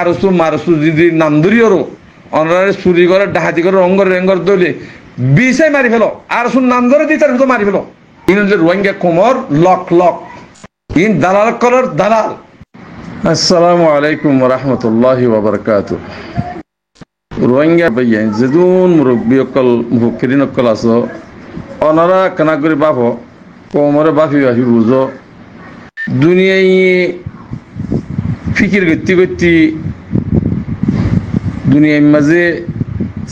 মারসু মারসু যদি নাম ধরিও অনারে চুরি করে ডাহাতি করে রঙ্গর রেঙ্গর দলে বিষে মারি ফেলো আর শুন নাম ধরে দিই তার মারি ফেলো ইন যে রোহিঙ্গা কোমর লক লক ইন দালাল করার দালাল। আসসালামু আলাইকুম রহমতুল্লাহি ওয়া বারাকাতুহু। রোহিঙ্গা ভাইয়া যেদুন মুরব্বী অকল মুফক্কিরিন অকল আছো অনারা কেনা করে বাপ কোমরে বাফি বাফি বুঝো দুনিয়ায় ফিকির করতে করতে দুনিয়ার মাঝে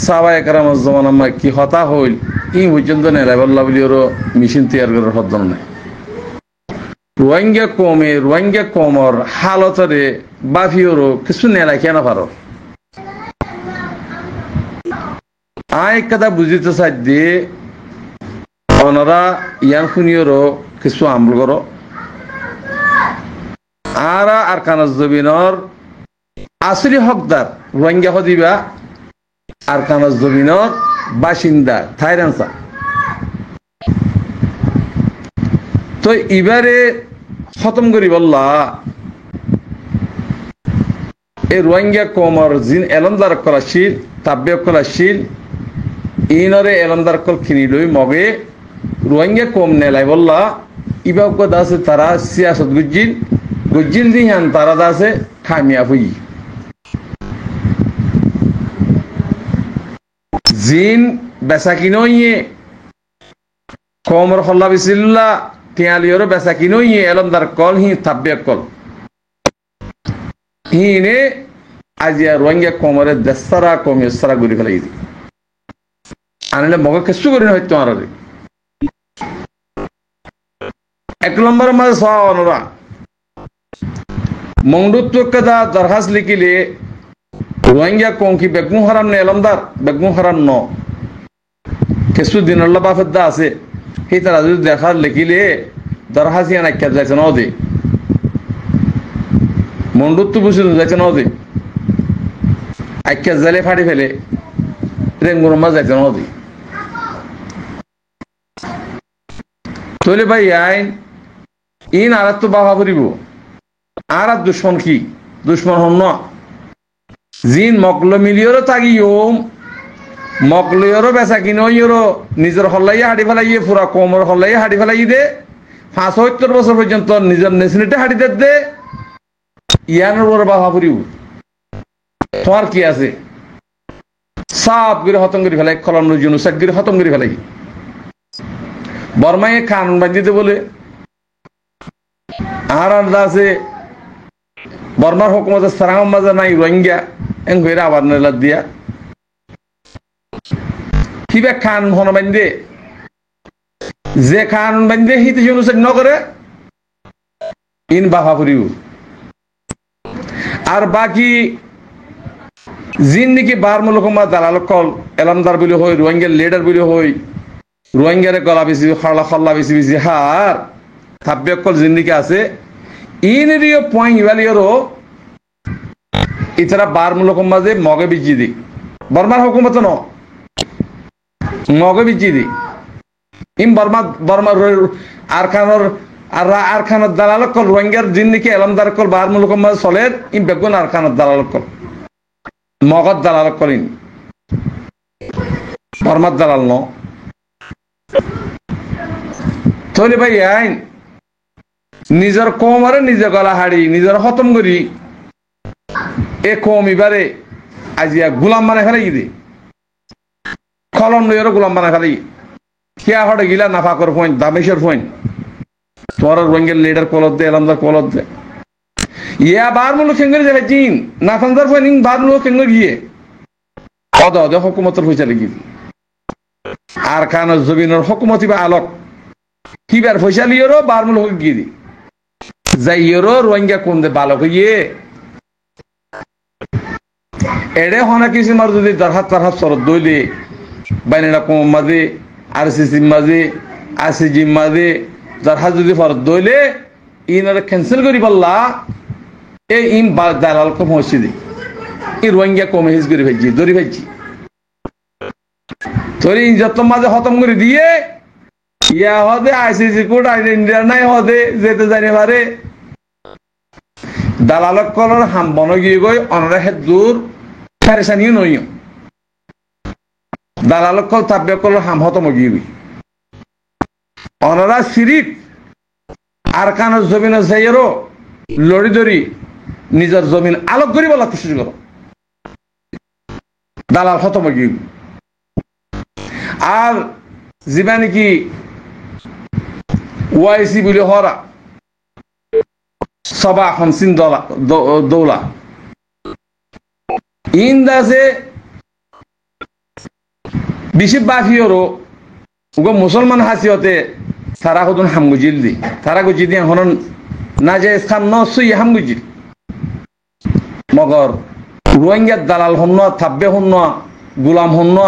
সাবা একরাম জমানা কি হতা হইল ই পর্যন্ত নেলাইবল্লা বলি ওর মেশিন তৈরি করার হদ্দম নাই। রোহিঙ্গা কমর হালতরে বাফি ওরও কিছু নেলাই কেন পারো আয় কথা বুঝিতে চাই দিয়ে ওনারা ইয়ান শুনিওরও কিছু আমল করো আর কানাজ জমিনর আসলি হকদার রোহিঙ্গা হদিবা আর কানাজ জমিনর বাসিন্দা থাইরানসা। তো এবারে খতম করি বললা এই রোহিঙ্গা কমর জিন এলমদার কলাশীল তাব্য কলাশীল ইনরে এলমদার কল খিনি লই মগে রোহিঙ্গা কম নেলাই বললা ইবাক দাসে তারা সিয়াসত গুজিল দিহান তারা দাসে খামিয়া হই জিন বেচা কিনইয়ে কমর হল্লা বিসিল্লা তিয়ালিওর বেচা কিনইয়ে এলমদার কল হি তাব্য কল হিনে আজিয়া রোহিঙ্গা কমরে দেশারা কমিয়সারা ঘুরি ফেলাই দি আনলে মগে কিছু করি হয়তো আর এক নম্বর মাঝে সরা মংডুত্বকেদা দরখাস্ত লিখিলে রোহিঙ্গা কমকি বেগমু হারাম নে এলমদার বেগমু হারাম ন কিছু দিনের বাফেদা আছে সেই তারা যদি দেখার লিখিলে দরখাস্ত ইয়ান আখ্যাত যাইছে ন দে মন্ডুত্ব বুঝিল যাইছে ন দে আখ্যাত জালে ফাড়ি ফেলে রেঙ্গুর মাঝ যাইছে ন দে তৈলে ভাই আইন ইন আর তো বাবা করিব আর দুশ্মন কি দুশ্মন হন না জিন মকল মিলিয়রও তাগিও মকলিয়রও বেচা কিনইয়রও নিজের হল্লাইয়ে হাঁটি ফেলাইয়ে পুরা কোমর হল্লাইয়ে হাঁটি ফেলাই দে 75 বছর পর্যন্ত নিজের নেশনিতে হাঁটি দে ইয়ানোর ওর বাবা করিব তোমার কি আছে সাপ করে হতম করে ফেলাই কলম জুনুসাক করে হতম করে ফেলাই বর্মায় খান বাঁধিতে বলে আর আছে বর্মার হুকুমতের সারাং মাজা নাই রোহিঙ্গা এং হইরা আবার নেলা দিয়া কিবা খান হন বান্ধে যে খান বান্ধে হিতে জুনুসাক ন করে ইন বাফা ফুরিব আর বাকি জিন নাকি বার মুলকমা দালাল কল এলামদার বলে হই রোহিঙ্গার লিডার বলে হই রোহিঙ্গারে গলা বেশি খল্লা বেশি বেশি হার থাব্য কল জিন্দিকে আছে ইনরিও পয়েন্ট ইভালিওরও ইতারা বার মুলকম মাঝে মগে বিজি দি বর্মার হুকুমত ন মগে বিজি দি ইম বর্মার আর খানের দালাল কল রোহিঙ্গার জিন্দিকে এলামদার কল বার মুলকম মাঝে চলের ইম বেগুন আর খানের দালাল কল মগত দালাল করিন বর্মার দালাল ন তৈরি ভাই আইন নিজের কমরে নিজে গলা হাড়ি নিজের খতম করি এ কম এবারে আজিয়া গোলাম মানে ফেলাই দে খলন নইয়েরও গোলাম মানে ফেলাই কিয়া হটে গিলা নাফাকর পয়েন্ট দামেশের পয়েন্ট তোমার রোহিঙ্গার লিডার কলত দে এলামদার কলত দে ইয়া বার মূল খেঙ্গরে যাবে চিন নাফানদার পয়েন্ট বার মূল খেঙ্গর গিয়ে অদে হকুমতের পয়সা লেগে আর খান জমিনের হকুমতি বা আলোক কিবার পয়সা লিওরও বার মূল হক গিয়ে দি যাইয়েরও রোহিঙ্গা কোন দে বালক ইয়ে এড়ে হনা কিছু মার যদি দরহাত সরদ দইলে বাইনেটা কম মাঝে আরসিসি মাঝে আরসিজি মাঝে দরহাত যদি ফরদ দইলে ইনারে ক্যান্সেল করি পারলা এই ইন দালাল কম হচ্ছে দি ই রোহিঙ্গা কমে হিজ করে ফেলছি দড়ি ফেলছি তোর যত মাঝে খতম করে দিয়ে ইয়া হদে আইসিসি কোড ইন্ডিয়া নাই হদে যেতে জানি পারে দালালক কলর হাম বন গিয়ে গই অনরা হে দূর ফেরেসানিও নইও দালালক কল তাব্বে কলর হাম হতম গিয়ে গই অনরা সিরিফ আর কানের জমিন যাইয়েরও লড়ি ধরি নিজের জমিন আলোক করি বলা খুশি করো দালাল খতম গিয়ে আর যিবা নেকি ওয়াইসি বলে হরা সবা হামসিন দৌলা ইন্দাজে বেশি বাকিওরও উগো মুসলমান হাসিয়তে তারা হদুন হামগুজিল দি তারা গুজি দিয়ে হনন না যে স্থান নসুই হামগুজিল মগর রোহিঙ্গার দালাল হন থাব্বে হন গুলাম হন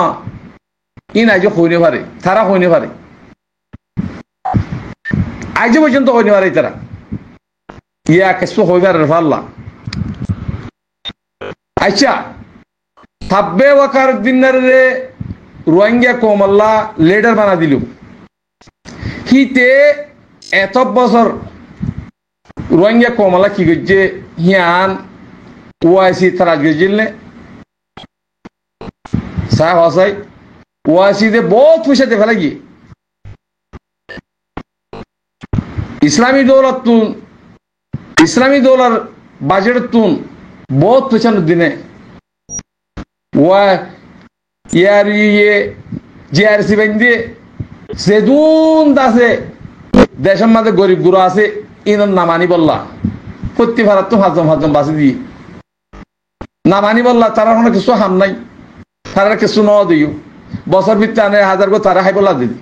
ই নাই যে হইনে পারে তারা হইনে পারে আজ পর্যন্ত হইনে পারে তারা ইয়া কিছু হইবার পারলা আচ্ছা থাব্বে ওয়াকার দিনের রে রোহিঙ্গা কোমল্লা লিডার বানা দিল হিতে এত বছর রোহিঙ্গা কোমল্লা কি করছে হিয়ান ওয়াইসি তারা গেছিলেন সাহেব হাসাই ওয়াইসিতে বহুত পয়সা দিয়ে ফেলা গিয়ে ইসলামী দৌলার বাজেট তুন বহুত পয়সা দিনে ওয়া ইয়ার ইয়ে জিআরসি ব্যাংক দিয়ে সেদুন দাসে দেশের মাঝে গরিব গুলো আছে ইনর নামানি বললা প্রতি ভারত তো হাজম বাসি দিয়ে নামানি বললা তারা কোনো কিছু হাম নাই তারা কিছু ন দিও বছর ভিত্তি আনে হাজার গো তারা হাই বলা দিদি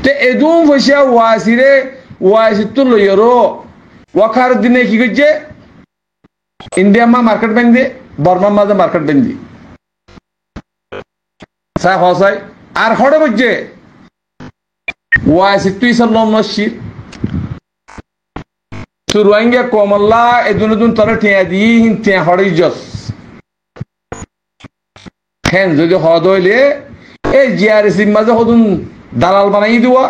তে এদুম পয়সা ওয়াইসি তো লইয়রো ওয়াকার দিনে কি করছে ইন্ডিয়া মা মার্কেট ব্যাংক দিয়ে বর্মার মাঝে মার্কেট ব্যাংক দিয়ে সাহেব হসাই আর হড়ে বুঝছে ওয়াইসি তুই সাল্লাম নসির তো রোহিঙ্গা কোমল্লা এদুন তরে ঠেয়া দিয়ে ঠেয়া হড়ে জস হ্যাঁ যদি হদ হইলে এই জিআরসির মাঝে হদুন দালাল বানাই দেওয়া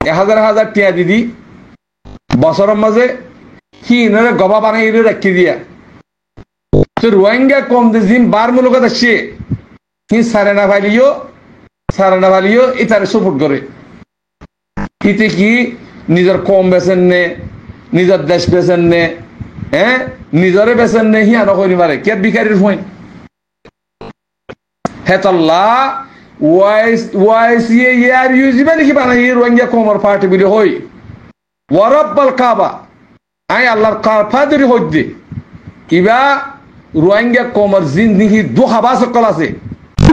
1000 টিয়া দিদি বছরের মাঝে হিনরে গবা বানাই রাখি দিয়া তো রোহিঙ্গা কম দিন বার মুলুকত আসছে হি সারেনা ভালিও ইতারে সাপোর্ট করে ইতে কি নিজের কম বেছেন নে নিজের দেশ বেছেন নে হ্যাঁ নিজরে বেছেন নে হি আনো করি মারে কে বিকারির পয়েন্ট হেতাল্লা ওয়াইসি ইয়ার ইউজিবা নাকি বানাই রোহিঙ্গা কমর পার্টি বিলে হই ওয়ারাব্বাল কাবা আই আল্লাহর কাফা ধরে হইতে ইবা রোহিঙ্গা কমর জিন্দিগি দু হাবাস সকল আছে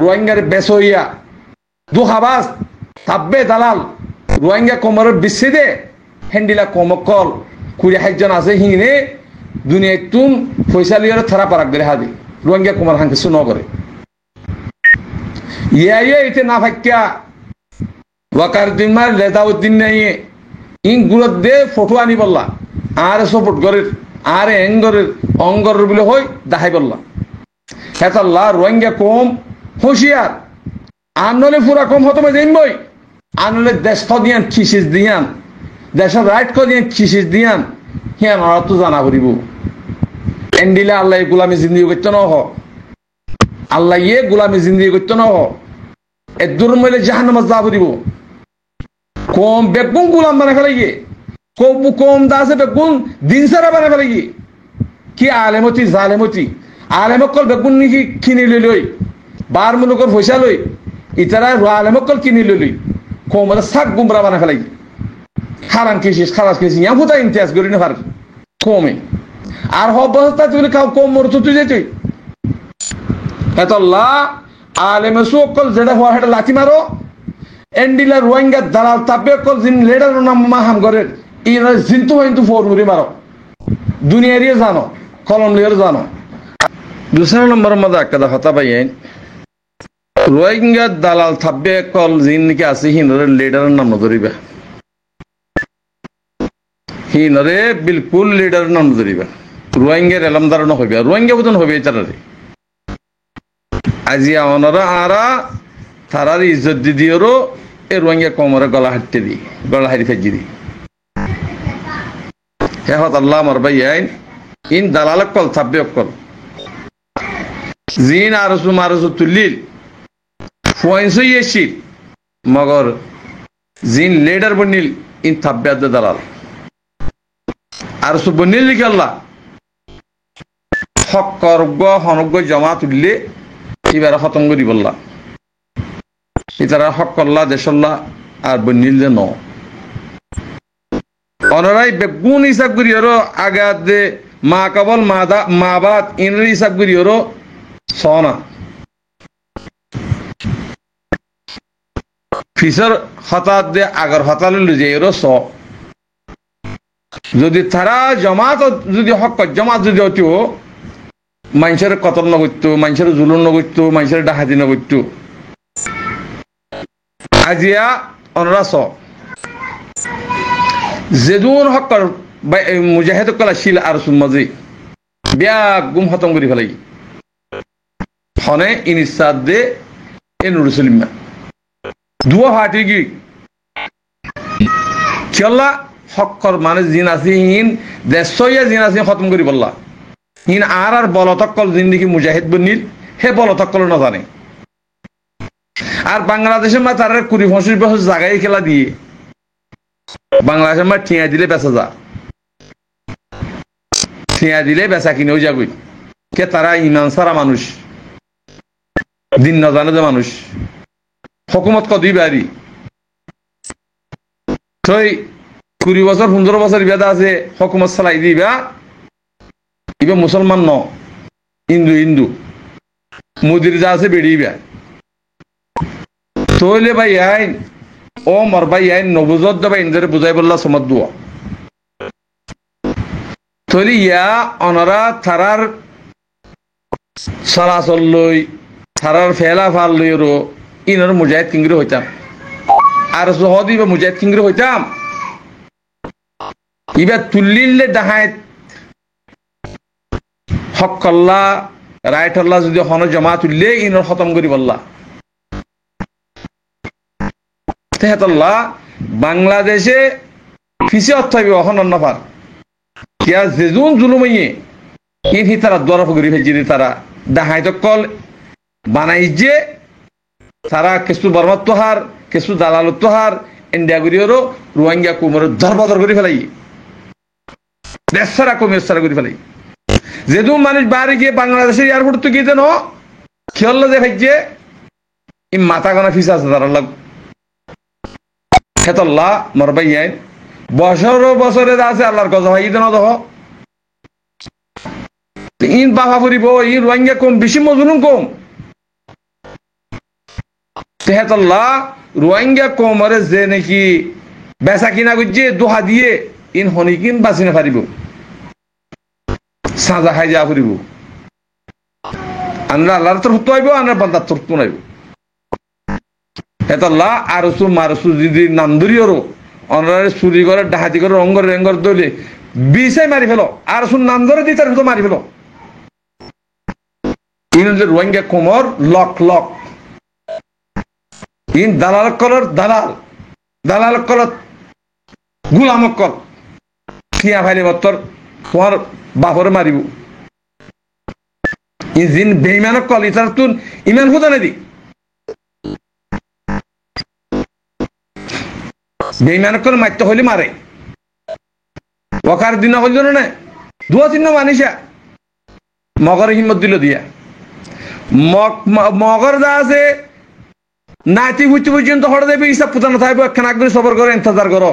রোহিঙ্গার বেসইয়া দু হাবাস থাব্বে দালাল রোহিঙ্গা কমরের বিচ্ছেদে হ্যান্ডিলা কমকল 20 আছে হিনে দুনিয়ায় তুম পয়সা লিয়ার থারা পারাক ধরে হাদি রোহিঙ্গা কমর হাঙ্কে শুনো করে ইয়ে ইতে না ফাক্কা ওয়াকার দিন মার লেদাউদ্দিন নাই ইন গুলো দে ফটো আনি বললা আর সাপোর্ট করে আর অঙ্গর বলে হই দেখাই বললা হেতাল্লা রোহিঙ্গা কম হুঁশিয়ার আনলে পুরা কম হতো দিন বই আনলে দেশ দিয়ান খিসিস দিয়ান দেশের রাইট দিয়ান খিসিস দিয়ান হিয়ান ওরা তো জানা করিব এন্ডিলে আল্লাহ গোলামি জিন্দিগি করতে ন আল্লাহ ইয়ে গোলামি জিন্দিগি করতে ন এ দূর মইলে জাহান্নামে যা করিব কম বেগুন গোলাম বানা ফেলে গিয়ে কম দাসে বেগুন দিন সারা বানা ফেলে গিয়ে কি আলেমতি জালেমতি আলেমকল বেগুন নিকি কিনি লই বার মুলুকর পয়সা লই ইতারা আলেমকল কিনি লই কম সাক গুমরা বানা ফেলে গিয়ে হারাম কেসিস খারাপ কেসিস ইয়া হুতা ইমতিয়াজ করি না পার কমে আর অবস্থা তুই কাউ কম মর তুই যেতে এতল্লা আলেম সকল যেটা হওয়া হেটা লাঠি মারো এন্ডিলা রোহিঙ্গা দালাল তাপে কল জিন লেডার নাম মাহাম করে ইরা জিন্তু হইন্তু ফরমুরি মারো দুনিয়ারিয়ে জানো কলম লিয়ার জানো দুসরা নম্বর মধ্যে একটা কথা পাইয়েন রোহিঙ্গা দালাল থাকবে কল জিন নাকি আছে হিনরে লিডারের নাম ধরিবা হিনরে বিলকুল লিডারের নাম ধরিবা রোহিঙ্গার এলামদার হইবে রোহিঙ্গা বোধন হইবে তারারে আজিয়া অনরা আরা তারার ইজ্জত দিদিওরও এ রোহিঙ্গা কমরে গলা হাঁটতে দি গলা হারি ফেজি দি হে হত আল্লাহ আমার ভাই আইন ইন দালালক কল থাব্বে কল জিন আরসু মারসু তুলিল ফুয়াইনসু ইয়েশিল মগর জিন লেডার বনিল ইন থাব্বে আদ দালাল আরসু বনিল লিখাল্লা হকর্গ হনজ্ঞ জমা তুললে এবার খতম করি বললা ইতারা হক করলা দেশল্লা আর বনিল যে ন অনরাই বেগুন হিসাব করি ওর আগাত দে মা কেবল মা বাদ ইনের হিসাব করি ওর সনা ফিসর হতাত দে আগর হতালে লুজে ওর স যদি তারা জমাত যদি হক জমাত যদি হতো মানুষের কতল নগরতো মানুষের জুলুন নগরতো মানুষের ডাহাতি নগরতো আজিয়া অনরা স যেদুন হকর মুজাহিদ কলা শিল আর সুমাজি বিয়া গুম খতম করি ফেলাই হনে ইনিসাদ দে এ নুরুসলিমা দুয়া হাটি গি চল্লা হকর মানে জিন আছে হিন দেশয়া জিন আছে খতম করি বললা হিন আর বলতকল জিন্দিগি মুজাহিদ বনিল হে বলতকল না জানে আর বাংলাদেশের মা তার 20-25 বছর জায়গায় খেলা দিয়ে বাংলাদেশের মা ঠিয়া দিলে বেচা যা ঠিয়া দিলে বেচা কিনেও যাবই কে তারা ইমান সারা মানুষ দিন না জানে যে মানুষ হুকুমত কদই বাড়ি তই 20 বছর 15 বছর বেদা আছে হুকুমত চালাই দিবা ইবা মুসলমান ন হিন্দু মুদির যা আছে বেড়িবা তইলে ভাই আইন ও মর ভাই আইন নবুজত দেবা ইন্দরে বুঝাই বললা সমত দুয়া তইলে ইয়া অনরা থারার সরাসর লই থারার ফেলা ফাল লই রো ইনর মুজাহিদ কিংরে হইতাম আর সহদি বা মুজাহিদ কিংরে হইতাম ইবা তুলিলে ডাহায় হক কল্লা রাইট হল্লা যদি হন জমা তুললে ইনর খতম করি বললা তেহাতল্লা বাংলাদেশে ফিসে অর্থাবি অহন অন্নফার কিয়া যেজুন জুলুমাইয়ে ইন হি তারা দরফ করি ফেলছি তারা ডাহাই তো কল বানাই যে তারা কিছু বর্মত্ব হার কিছু দালালত্ব হার ইন্ডিয়া করিওরও রোহিঙ্গা কুমোর ধরবদর করে ফেলাই দেশারা কমেসারা করে ফেলাই যেদু মানুষ বাড়ি গিয়ে বাংলাদেশের এয়ারপোর্ট তো গিয়ে ন খেয়াল যে ভাইছে ই মাথা গোনা ফিসা আছে তারা লাগ হেতল্লা মরবাই আইন বছরে আছে আল্লাহর কথা ভাই ইদন দহ ইন বাফা ফুরিব ইন রোহিঙ্গা কম বেশি মজুলুম কম তেহাতল্লা রোহিঙ্গা কমরে যে নাকি বেচা কিনা করছে দোহা দিয়ে ইন হনিকিন বাঁচি না পারিব সাজা খাই যা ফুরিব আমরা আল্লাহর তরফ তো আইব আমরা বান্দার তরফ তো নাইব হেতল্লা আরসু মারসু যদি নাম ধরিওরো অনরারে চুরি করে ডাহাতি করে রঙ্গর রেঙ্গর দলে বিষাই মারি ফেলো আরসুর নাম ধরে দি তার মারি ফেলো ইন রোহিঙ্গা কোমর লক ইন দালাল কলর দালাল কলর গুলামক কল খিয়া ফাইলে বত্তর তোমার বাপরে মারিব ইন জিন বেইমানক কল ইতার তুন ইমান খুদা নাই দি বেইমানক কল মারতে হইলে মারে ওকার দিন হইল না দুয়া চিহ্ন মানিসা মগর হিম্মত দিল দিয়া মগর যা আছে নাতি বুঝতে পর্যন্ত হড়ে দেবে হিসাব পুতানো থাকবে একখান আগে সবর করো ইন্তজার করো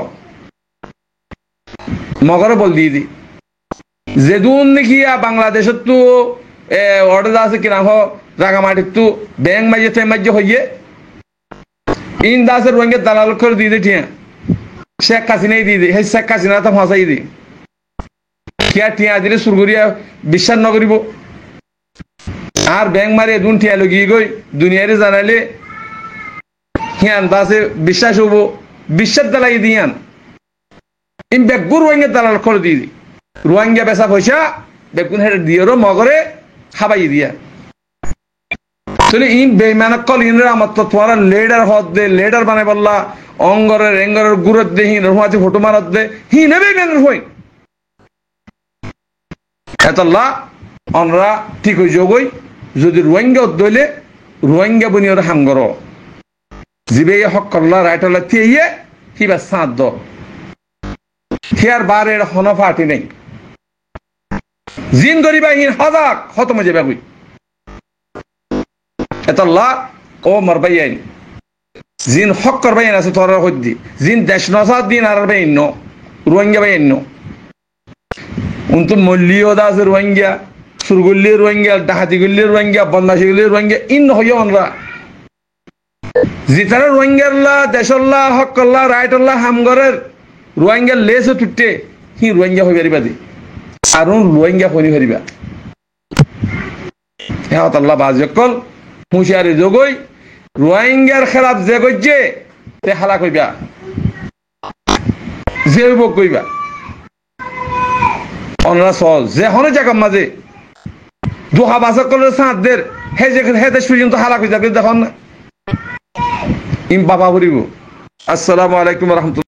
মগরে বল দিয়ে দি যেদুন নাকি বাংলাদেশের তো অর্ডার যা আছে কিনা রাঙামাটির তো ব্যাংক মাঝে হইয়ে ইন দাসে রোহিঙ্গা দালাল করে দিয়ে দে ঠিয়া শেখ হাসিনাই দিয়ে দে হে শেখ হাসিনা তো ফাঁসাই দি ঠিয়া ঠিয়া দিলে সুরগুরিয়া বিশ্বাস ন করিব আর ব্যাংক মারি এদুন ঠিয়া লগিয়ে গই দুনিয়ারে জানাইলে হিয়ান দাসে বিশ্বাস হবো বিশ্বাস দালাই দিয়ান ইন বেগুর রোহিঙ্গা দালাল করে দিয়ে দি রোহিঙ্গা বেচা পয়সা বেগুন হেঁটে দিয়ে মগরে খাবাই দিয়া ইন বেইমানক কল ইনরে আমার তো তোমার লেডার হদ দে লেডার বানাই বললা অঙ্গরের এঙ্গরের গুরত দে হিন রুমাতি ফটো মারত দে হিনে বেইমানের হই এতল্লা অনরা ঠিক হয়ে যোগই যদি রোহিঙ্গা উদ্দইলে রোহিঙ্গা বনি ওরা হাঙ্গর জিবে হক করলা রাইটলা তিয়ে হিবা সাঁত দ হিয়ার বারের হন ফাটি নেই জিন গরিবা হিন হদাক খতম যাবে কই এতল্লা ও মরবাই আইন জিন হক করবাই আছে তোরা হদ্দি জিন দেশ নসাদ দিন আর বাই ন রোহিঙ্গা বাই ন উন্তু মল্লিও দাস রোহিঙ্গা সুরগুল্লি রোহিঙ্গা ডাহাতি গুল্লি রোহিঙ্গা বন্দাসি গুল্লি রোহিঙ্গা ইন হইয়া অনরা জিতারা রোহিঙ্গাল্লা দেশল্লা হকল্লা রাইটল্লা হামগরের রোহিঙ্গা লেস টুটে হি রোহিঙ্গা হই পারিবা দি আর রোহিঙ্গা হনি পারিবা হ্যাঁ আল্লাহ বাজকল হুঁশিয়ারি যোগই রোহিঙ্গার খেলাফ যে গজ্জে তে হালা কইবা যে হইব কইবা অনরা সহজ যে হনে জায়গা মাঝে দুহা বাসক করলে সাঁতদের হে যে হে দেশ পর্যন্ত হালা কইবা দেখুন না ইম বাবা ভরিব আসসালামু আলাইকুম রহমতুল্লাহ